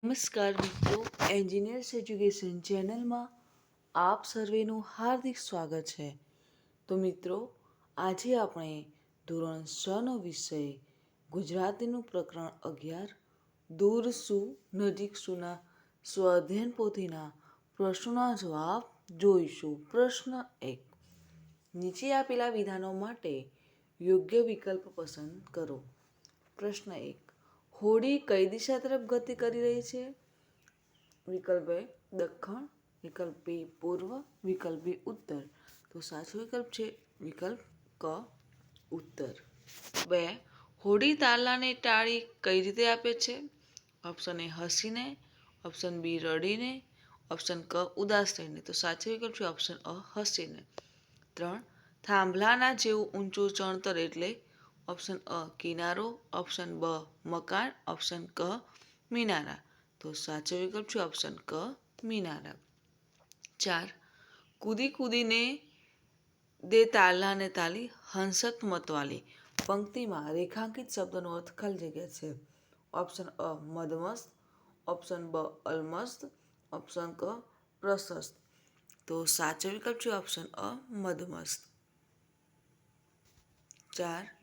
નમસ્કાર મિત્રો, engineers education ચેનલમાં આપ સર્વેનું હાર્દિક સ્વાગત છે. તો મિત્રો, આજે આપણે ધોરણ 6નો વિષય ગુજરાતીનું પ્રકરણ 11 દૂર શું નજીક શુંના સ્વાધ્યાયન પોથીના પ્રશ્નોના જવાબ જોઈશું. પ્રશ્ન 1. નીચે આપેલા વિધાનો માટે યોગ્ય વિકલ્પ પસંદ કરો. પ્રશ્ન 1. હોડી કઈ દિશા તરફ ગતિ કરી રહી છે? વિકલ્પ એ દક્ષિણ, વિકલ્પ બી પૂર્વ, વિકલ્પ બી ઉત્તર. તો સાચો વિકલ્પ છે વિકલ્પ ક ઉત્તર. 2. હોડી તારલાને ટાળી કઈ રીતે આપે છે? ઓપ્શન એ હસીને, ઓપ્શન બી રડીને, ઓપ્શન ક ઉદાસ થઈને. તો સાચો વિકલ્પ છે ઓપ્શન અ હસીને. 3. થાંભલાના જેવું ઊંચું ચણતર એટલે? ઓપ્શન અ કિનારો, ઓપ્શન બ મકાન, ઓપ્શન ક મિનારા. તો સાચો વિકલ્પ છે ઓપ્શન ક મિનારા. 4. કૂદી કૂદીને દે તાલલાને તાલી હંસક મતવાલી પંક્તિમાં રેખાંકિત શબ્દનો અર્થ ખાલી જગ્યા છે. ઓપ્શન અ મદમસ્ત, ઓપ્શન બ અલમસ્ત, ઓપ્શન ક પ્રશસ્ત. તો સાચો વિકલ્પ છે ઓપ્શન અ મદમસ્ત. 4.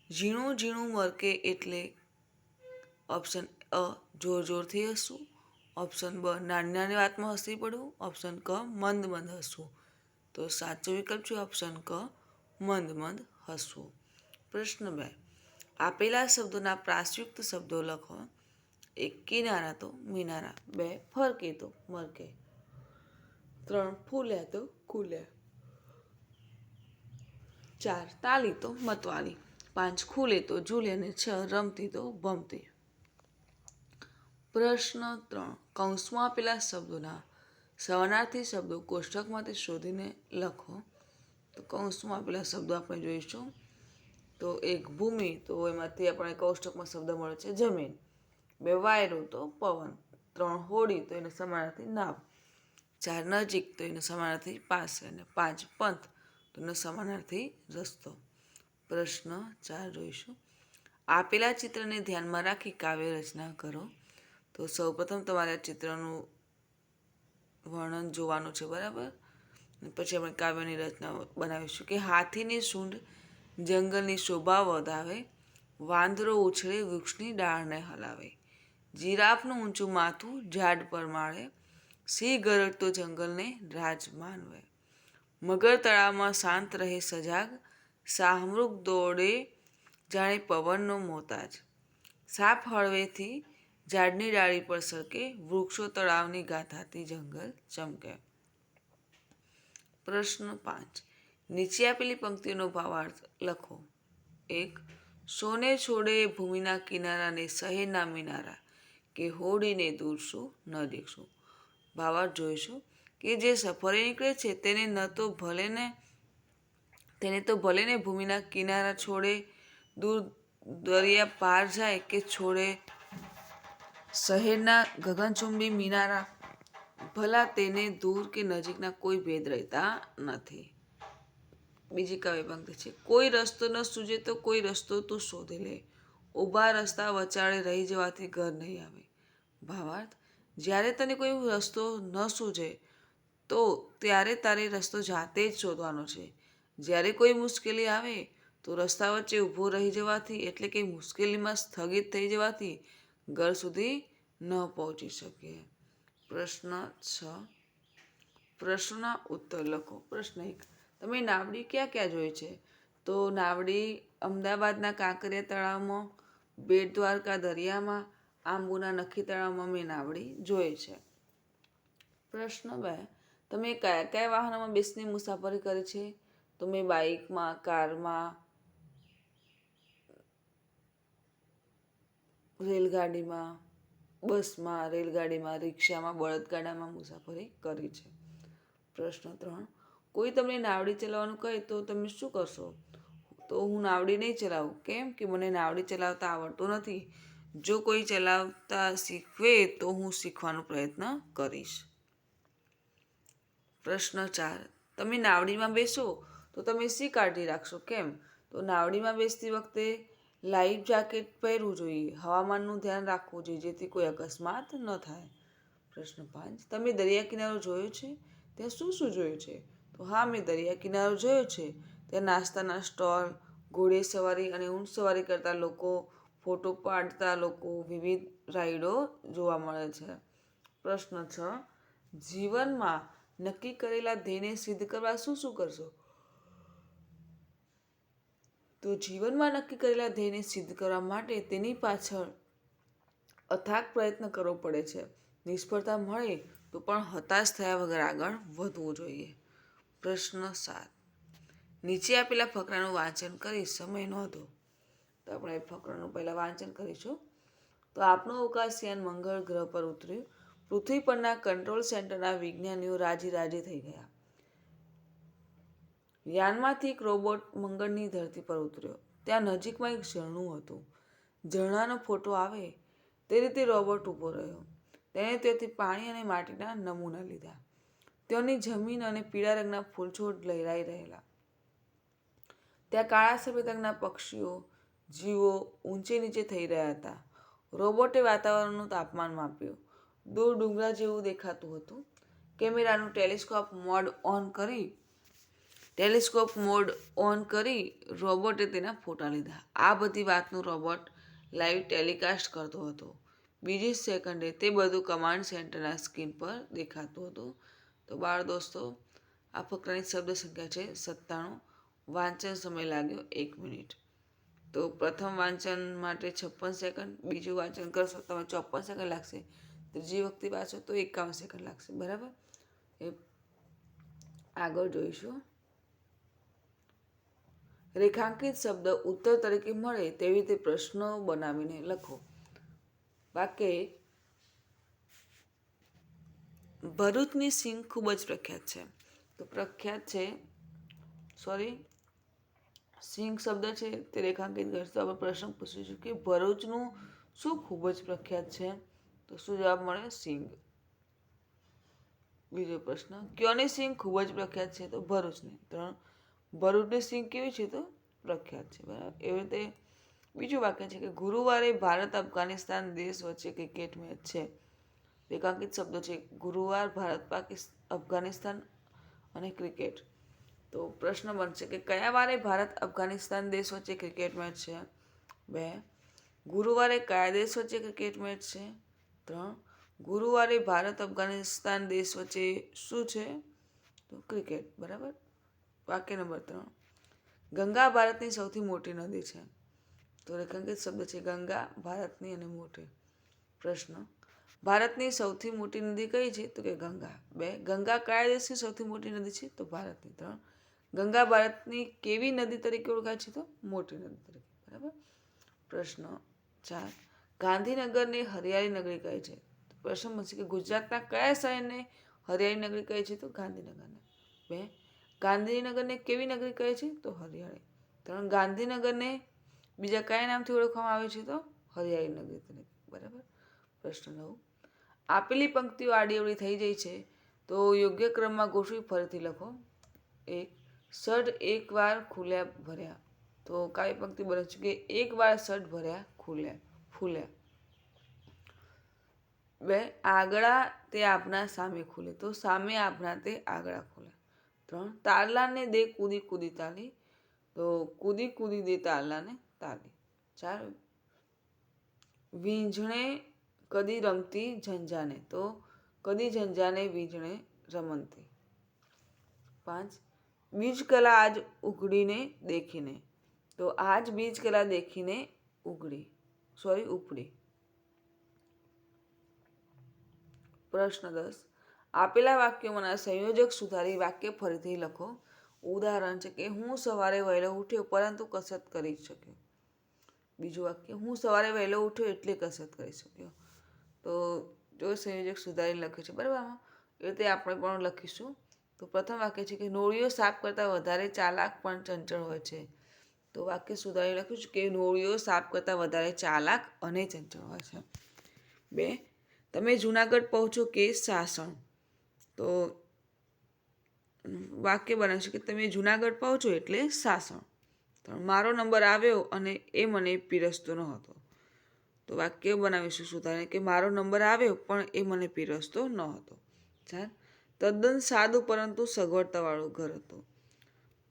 ઝીણું ઝીણું મરકે એટલે? ઓપ્શન અ જોર જોરથી હસવું, ઓપ્શન બ નાની નાની વાતમાં હસી પડવું, ઓપ્શન ક મંદ મંદ હસવું. તો સાચો વિકલ્પ છે ઓપ્શન ક મંદ મંદ હસવું. પ્રશ્ન 2. આપેલા શબ્દોના પ્રાસયુક્ત શબ્દો લખો. 1. કિનારા તો મિનારા. 2. ફરકે તો મરકે. 3. ફૂલ્યા તો ખુલ્યા. 4. તાલી તો મતવાલી. 5. ખુલે તો ઝૂલે અને 6. રમતી તો ભમતી. પ્રશ્ન 3. કૌંસમાં આપેલા શબ્દોના સમાનાર્થી શબ્દો કોષ્ટકમાંથી શોધીને લખો. તો કૌંસમાં આપેલા શબ્દો આપણે જોઈશું. તો 1. ભૂમિ, તો એમાંથી આપણે કોષ્ટકમાં શબ્દ મળે છે જમીન. 2. વાયરો તો પવન. 3. હોડી, તો એને સમાનાર્થી નાવ. 4. નજીક, તો એને સમાનાર્થી પાસે. અને 5. પંથ, તો એનો સમાનાર્થી રસ્તો. પ્રશ્ન 4 જોઈશું. આપેલા ચિત્રને ધ્યાનમાં રાખી કાવ્ય રચના કરો. તો સૌપ્રથમ તમારે આ ચિત્રનું વર્ણન જોવાનું છે, બરાબર. પછી આપણે કાવ્યની રચના બનાવીશું. કે હાથીની સૂંઢ જંગલની શોભા વધાવે, વાંદરો ઉછળે વૃક્ષની ડાળને હલાવે, જીરાફનું ઊંચું માથું ઝાડ પર માળે, સિંહ ગરજતો જંગલને રાજ માનવે, મગર તળાવમાં શાંત રહે સજાગ, શાહમૃગ દોડે જાણે પવનનો મોતાજ, સાપ હળવેથી ઝાડની ડાળી પર સરકે, વૃક્ષો તળાવની ગાથાથી જંગલ ચમકે. પ્રશ્ન 5. નીચે આપેલી પંક્તિઓનો ભાવાર્થ લખો. 1. સોને છોડે ભૂમિના કિનારાને શહેરના મિનારા, કે હોડીને દૂર શું નજીક શું. ભાવાર્થ જોઈશું. કે જે સફરે નીકળે છે તેને તો ભલે ને ભૂમિના કિનારા છોડે, દૂર દરિયા પાર જાય, કે છોડે શહેરના ગગનચુંબી મિનારા, ભલા તેને દૂર કે નજીકના કોઈ ભેદ રહેતા નથી. બીજી કાવ્ય પંક્તિ છે. કોઈ રસ્તો ન સૂજે તો કોઈ રસ્તો તું શોધી લે, ઊભા રસ્તા વચાળે રહી જવાથી ઘર નહીં આવે. ભાવાર્થ, જ્યારે તને કોઈ રસ્તો ન સૂજે તો ત્યારે તારે રસ્તો જાતે જ શોધવાનો છે. જ્યારે કોઈ મુશ્કેલી આવે તો રસ્તા વચ્ચે ઊભો રહી જવાથી, એટલે કે મુશ્કેલીમાં સ્થગિત થઈ જવાથી ઘર સુધી ન પહોંચી શકે. પ્રશ્ન 6. પ્રશ્નના ઉત્તર લખો. પ્રશ્ન 1. તમે નાવડી ક્યાં ક્યાં જોઈ છે? તો નાવડી અમદાવાદના કાંકરિયા તળાવમાં, બેટ દ્વારકા દરિયામાં, આંબુના નખી તળાવમાં મેં નાવડી જોઈ છે. પ્રશ્ન 2. તમે કયા કયા વાહનોમાં બેસીને મુસાફરી કરી છે? તો મેં બાઇકમાં, કારમાં, રેલગાડીમાં, બસમાં, રેલગાડીમાં, રિક્ષામાં, બળદગાડામાં મુસાફરી કરી છે. પ્રશ્ન 3. કોઈ તમને નાવડી ચલાવવાનું કહે તો તમે શું કરશો? તો હું નાવડી નહીં ચલાવું. કેમ? કે મને નાવડી ચલાવતા આવડતું નથી. જો કોઈ ચલાવતા શીખવે તો હું શીખવાનો પ્રયત્ન કરીશ. પ્રશ્ન 4. તમે નાવડીમાં બેસો તો તમે શી કાળજી રાખશો? કેમ? તો નાવડીમાં બેસતી વખતે લાઈફ જેકેટ પહેરવું જોઈએ, હવામાનનું ધ્યાન રાખવું જોઈએ જેથી કોઈ અકસ્માત ન થાય. પ્રશ્ન 5, તમે દરિયા કિનારો જોયો છે? ત્યાં શું શું જોયું છે? તો હા, મેં દરિયા કિનારો જોયો છે. ત્યાં નાસ્તાના સ્ટોલ, ઘોડેસવારી અને ઊંટ સવારી કરતા લોકો, ફોટો પાડતા લોકો, વિવિધ રાઈડો જોવા મળે છે. પ્રશ્ન 6, જીવનમાં નક્કી કરેલા ધ્યેયને સિદ્ધ કરવા શું શું કરશો? તો જીવનમાં નક્કી કરેલા ધ્યેયને સિદ્ધ કરવા માટે તેની પાછળ અથાગ પ્રયત્ન કરવો પડે છે. નિષ્ફળતા મળે તો પણ હતાશ થયા વગર આગળ વધવું જોઈએ. પ્રશ્ન 7, નીચે આપેલા ફકરાનું વાંચન કરી સમય નોંધો. તો આપણે ફકરાનું પહેલાં વાંચન કરીશું. તો આપણું અવકાશયાન મંગળ ગ્રહ પર ઉતર્યું. પૃથ્વી પરના કંટ્રોલ સેન્ટરના વિજ્ઞાનીઓ રાજી રાજી થઈ ગયા. યાનમાંથી એક રોબોટ મંગળની ધરતી પર ઉતર્યો. ત્યાં નજીકમાં એક ઝરણું હતું. ઝરણાનો ફોટો આવે તે રીતે રોબોટ ઊભો રહ્યો. તેણે ત્યાંથી પાણી અને માટીના નમૂના લીધા. ત્યાંની જમીન અને પીળા રંગના ફૂલછોડ લહેરાઈ રહેલા. ત્યાં કાળા સફેદ રંગના પક્ષીઓ, જીવો ઊંચે નીચે થઈ રહ્યા હતા. રોબોટે વાતાવરણનું તાપમાન માપ્યું. દૂર ડુંગરા જેવું દેખાતું હતું. કેમેરાનું ટેલિસ્કોપ મોડ ઓન કરી રોબોટે તેના ફોટા લીધા. આ બધી વાતનું રોબોટ લાઈવ ટેલિકાસ્ટ કરતો હતો. બીજી સેકન્ડે તે બધું કમાન્ડ સેન્ટરના સ્ક્રીન પર દેખાતું હતું. તો બાળ દોસ્તો, આ ફકરાની શબ્દ સંખ્યા છે 97. વાંચન સમય લાગ્યો 1 મિનિટ. તો પ્રથમ વાંચન માટે 56 સેકન્ડ, બીજું વાંચન કરશો તમે 54 સેકન્ડ લાગશે, ત્રીજી વખતે વાંચો તો 51 સેકન્ડ લાગશે. બરાબર? એ આગળ જોઈશું. રેખાંકિત શબ્દ ઉત્તર તરીકે મળે તેવી રીતે પ્રશ્નો બનાવીને લખો. વાક્ય 1, ભરૂચની સિંગ ખૂબ જ પ્રખ્યાત છે. તો સિંગ શબ્દ છે તે રેખાંકિત કરશે. તો આપણે પ્રશ્ન પૂછીશું કે ભરૂચનું શું ખૂબ જ પ્રખ્યાત છે? તો શું જવાબ મળે? સિંગ. બીજો પ્રશ્ન, કયોની સિંગ ખૂબ જ પ્રખ્યાત છે? તો ભરૂચની. 3, ભરૂચની સિંગ કેવી છે? તો પ્રખ્યાત છે. બરાબર? એવી રીતે બીજું વાક્ય છે કે ગુરુવારે ભારત અફઘાનિસ્તાન દેશ વચ્ચે ક્રિકેટ મેચ છે. રેખાંકિત શબ્દો છે ગુરુવાર, ભારત અફઘાનિસ્તાન અને ક્રિકેટ. તો પ્રશ્ન બનશે કે કયા વારે ભારત અફઘાનિસ્તાન દેશ વચ્ચે ક્રિકેટ મેચ છે? 2, ગુરુવારે કયા દેશ વચ્ચે ક્રિકેટ મેચ છે? 3, ગુરુવારે ભારત અફઘાનિસ્તાન દેશ વચ્ચે શું છે? તો ક્રિકેટ. બરાબર? વાક્ય નંબર 3, ગંગા ભારતની સૌથી મોટી નદી છે. તો રેખાંકિત શબ્દ છે ગંગા, ભારતની અને મોટી. પ્રશ્ન, ભારતની સૌથી મોટી નદી કઈ છે? તો કે ગંગા. 2, ગંગા કયા દેશની સૌથી મોટી નદી છે? તો ભારતની. 3, ગંગા ભારતની કેવી નદી તરીકે ઓળખાય છે? તો મોટી નદી તરીકે. બરાબર? પ્રશ્ન 4, ગાંધીનગરને હરિયાળી નગરી કહે છે. તો પ્રશ્ન બનશે કે ગુજરાતના કયા શહેરને હરિયાળી નગરી કહે છે? તો ગાંધીનગરને. 2, ગાંધીનગરને કેવી નગરી કહે છે? તો હરિયાળી. 3, ગાંધીનગરને બીજા કયા નામથી ઓળખવામાં આવે છે? તો હરિયાળી નગરી તરીકે. બરાબર? પ્રશ્ન 9, આપેલી પંક્તિઓ આડીઅવળી થઈ જાય છે તો યોગ્ય ક્રમમાં ગોઠવી ફરીથી લખો. 1, સઢ એક વાર ખુલ્યા ભર્યા. તો કાવી પંક્તિ બને છે કે એક વાર સઢ ભર્યા ફૂલ્યા. 2, આગળા તે આપના સામે ખુલે. તો સામે આપના તે આગળા ખુલે. 3, તારલાને દે કૂદી કૂદી તાલી. તો કૂદી કૂદી દે તારલાને તાલી. 4, વીંઝણે કદી રમતી ઝંઝાને. તો કદી ઝંઝાને વીંઝણે રમંતી. 5, બીજ કલા આજ ઉઘડીને દેખીને. તો આજ બીજ કલા દેખીને ઉપડી. પ્રશ્ન 10, આપેલા વાક્યોમાંના સંયોજક સુધારી વાક્ય ફરીથી લખો. ઉદાહરણ છે કે હું સવારે વહેલો ઉઠ્યો પરંતુ કસરત કરી શક્યો. બીજું વાક્ય, હું સવારે વહેલો ઉઠ્યો એટલે કસરત કરી શક્યો. તો જો સંયોજક સુધારી લખ્યું છે. બરાબર? આમાં એ રીતે આપણે પણ લખીશું. તો પ્રથમ વાક્ય છે કે નોળીઓ સાપ કરતાં વધારે ચાલાક પણ ચંચળ હોય છે. તો વાક્ય સુધારી લખ્યું છે કે નોળીઓ સાપ કરતાં વધારે ચાલાક અને ચંચળ હોય છે. 2, તમે જૂનાગઢ પહોંચો કે સાસણ. તો વાક્ય બને છે કે તમે જૂનાગઢ પહોંચો એટલે સાસણ. મારો નંબર આવ્યો અને એ મને પીરસતો ન હતો. તો વાક્ય બનાવીશું સુધારીને કે મારો નંબર આવ્યો પણ એ મને પીરસતો ન હતો. તદ્દન સાદું પરંતુ સગવડતાવાળું ઘર હતું.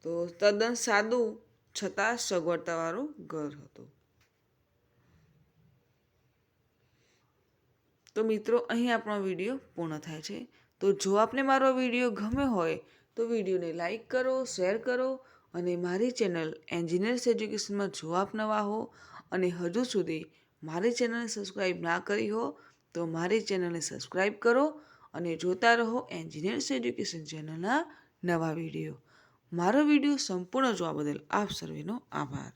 તો તદ્દન સાદું છતાં સગવડતાવાળું ઘર હતું. તો મિત્રો, અહીં આપણો વિડીયો પૂર્ણ થાય છે. તો જો આપને મારો વિડીયો ગમ્યો હોય તો વિડીયોને લાઈક કરો, શેર કરો અને મારી ચેનલ એન્જિનિયર્સ એજ્યુકેશનમાં જો આપ નવા હો અને હજુ સુધી મારી ચેનલને સબસ્ક્રાઈબ ના કરી હો તો મારી ચેનલને સબસ્ક્રાઈબ કરો અને જોતા રહો એન્જિનિયર્સ એજ્યુકેશન ચેનલના નવા વિડીયો. મારો વિડીયો સંપૂર્ણ જોવા બદલ આપ સર્વેનો આભાર.